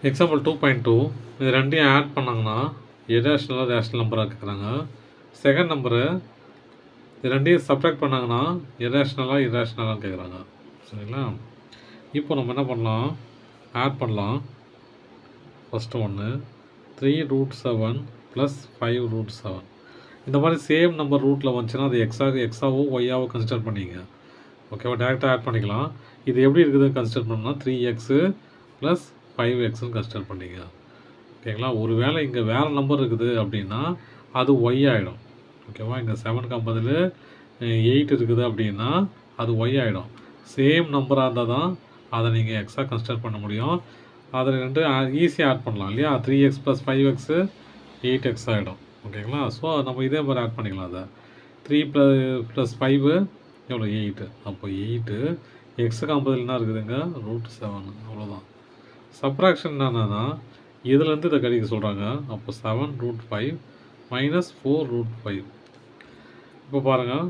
Example 2.2 இது ரெண்டையும் add பண்ணாங்கன்னா இரேஷனலாக ரேஷனல் நம்பராக கேட்குறாங்க. செகண்ட் நம்பரு இது ரெண்டையும் சப்ட்ராக்ட் பண்ணாங்கன்னா இரேஷனலாக இரேஷனலாக கேட்குறாங்க. சரிங்களா? இப்போ நம்ம என்ன பண்ணலாம், ஆட் பண்ணலாம். ஃபஸ்ட்டு ஒன்று 3√7 + 5√7. இந்த மாதிரி சேம் நம்பர் ரூட்டில் வந்துச்சுன்னா அது எக்ஸாவோ ஒய்யாவோ கன்சிடர் பண்ணிங்க. ஓகேவா? டேரெக்டாக ஆட் பண்ணிக்கலாம். இது எப்படி இருக்குதுன்னு கன்சிடர் பண்ணால் 3x + 5xன்னு கன்சிடர் பண்ணிங்க. ஓகேங்களா? ஒரு வேளை இங்கே வேறு நம்பர் இருக்குது அப்படின்னா அது ஒய் ஆகிடும். ஓகேவா? இங்கே 7க்கு பதில் 8 இருக்குது அப்படின்னா அது ஒய் ஆகிடும். சேம் நம்பராக இருந்தால் தான் அதை நீங்கள் எக்ஸாக கன்சிடர் பண்ண முடியும். அதில் ரெண்டு ஈஸியாக ஆட் பண்ணலாம் இல்லையா? 3x + 5x 8x ஆகிடும். ஓகேங்களா? ஸோ நம்ம இதே மாதிரி ஆட் பண்ணிக்கலாம். அதை 3 + 5 எவ்வளோ 8. அப்போ 8 எக்ஸுக்கு பதில் என்ன இருக்குதுங்க √7. அவ்வளோதான். சப்ராக்ஷன் என்னன்னா இதுலேருந்து இதை கழிக்க சொல்கிறாங்க. அப்போ 7√5 - 4√5. இப்போ பாருங்கள்,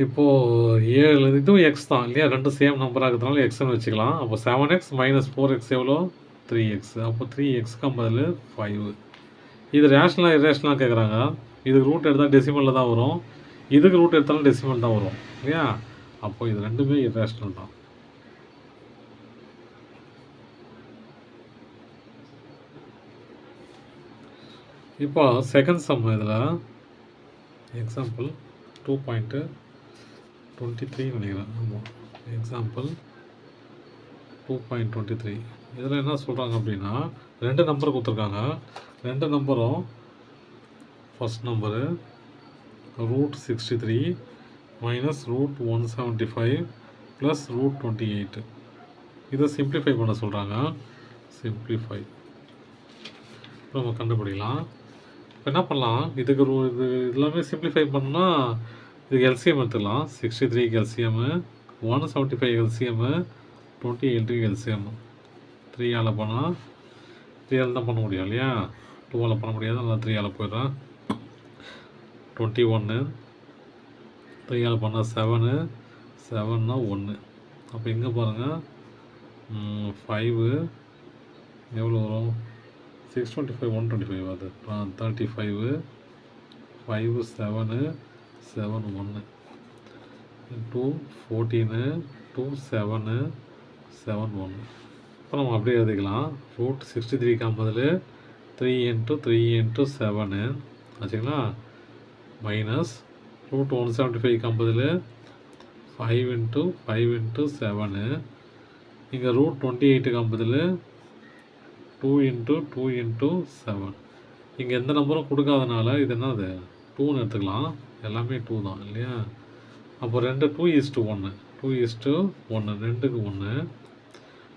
இப்போது 7 இதுவும் எக்ஸ் தான் இல்லையா? ரெண்டு சேம் நம்பராக இருக்கிறதுனால எக்ஸ்ன்னு வச்சுக்கலாம். அப்போ 7x - 4x எவ்வளோ 3x. அப்போ 3xக்கு பதில் 5. இது ரேஷனலாக இரேஷனலாக கேட்குறாங்க. இதுக்கு ரூட் எடுத்தால் டெசிமலில் தான் வரும், இதுக்கு ரூட் எடுத்தாலும் டெசிமல் தான் வரும் இல்லையா? அப்போ இது ரெண்டுமே இரேஷனல் தான். இப்போ செகண்ட் சம் இதில் எக்ஸாம்பிள் 2.23 நினைக்கிறேன். ஆமாம், எக்ஸாம்பிள் 2.23 இதில் என்ன சொல்கிறாங்க அப்படின்னா ரெண்டு நம்பர் கொடுத்துருக்காங்க. ரெண்டு நம்பரும் ஃபஸ்ட் நம்பரு √63 - √175 + √28. இதை சிம்ப்ளிஃபை பண்ண சொல்கிறாங்க. சிம்ப்ளிஃபை இப்போ நம்ம கண்டுபிடிக்கலாம். இப்போ என்ன பண்ணலாம், இதுக்கு இது எல்லாமே சிம்ப்ளிஃபை பண்ணால் இதுக்கு எல்சிஎம் எடுத்துக்கலாம். 63க்கு எல்சிஎம்மு, 175 எல்சிஎம்மு, 28க்கு எல்சிஎம்மு. 3ஆல் பண்ணால் 3ஆல் தான் பண்ண முடியும் இல்லையா? 2ஆல் பண்ண முடியாது, அதனால் 3ஆல் போயிடுறேன். 21 3ஆல் பண்ணால் 7 7னா 1. அப்போ இங்கே பாருங்கள் 5 எவ்வளோ வரும் 625 125 அது 35 5 7 7 1 2 14 2 7 7 1. இப்போ நம்ம அப்படியே எழுதிக்கலாம். √63க்கு பதில் 3 × 3 × 7 ஆச்சுங்களா, மைனஸ் √175க்கு பதில் 5 × 5 × 7. இங்கே √28க்கு பதில் 2 × 2 × 7. இங்கே எந்த நம்பரும் கொடுக்காதனால இது என்னது 2ன்னு எடுத்துக்கலாம். எல்லாமே 2 தான் இல்லையா? அப்போ 2:1 2:1 2க்கு 1.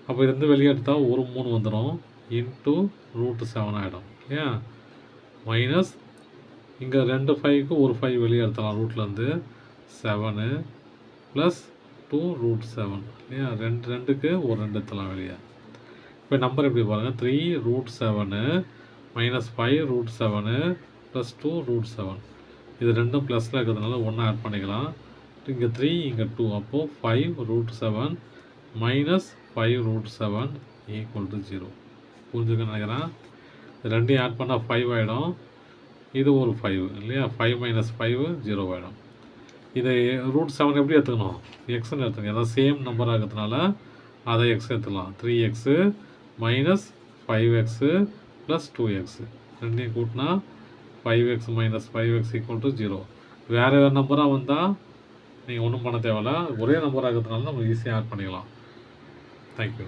அப்போ இது வந்து வெளியே எடுத்தால் ஒரு 3 வந்துடும் இன்ட்டு √7 ஆகிடும் இல்லையா? மைனஸ் இங்கே 2 5க்கு ஒரு 5 வெளியே எடுத்தலாம் ரூட்லேருந்து 7 + 2 √7 இல்லையா? 2க்கு ஒரு 2 எடுத்தலாம் வெளியே. இப்போ நம்பர் எப்படி பாருங்கள் 3√7 - 5√7 + 2√7. இது ரெண்டும் ப்ளஸில் இருக்கிறதுனால 1 ஆட் பண்ணிக்கலாம். இங்கே 3 இங்கே 2. அப்போது 5√7 - 5√7 = 0. புரிஞ்சுக்க நினைக்கிறேன். இது ரெண்டையும் ஆட் பண்ணால் 5 ஆகிடும். இது ஒரு 5 இல்லையா? 5 - 5 0 ஆகிடும். இதை √7 எப்படி எடுத்துக்கணும், எக்ஸ்ன்னு எடுத்துக்கணும். ஏதாவது சேம் நம்பர் ஆகிறதுனால அதை எக்ஸ் எடுத்துக்கலாம். 3x - 5x + 2x ரெண்டையும் கூட்டினா 5x - 5x = 0. வேறு நம்பராக வந்தால் நீங்கள் ஒன்றும் பண்ண தேவையில்ல, ஒரே நம்பர் ஆகிறதுனால நம்ம ஈஸியாக ஆட் பண்ணிக்கலாம். தேங்க்யூ.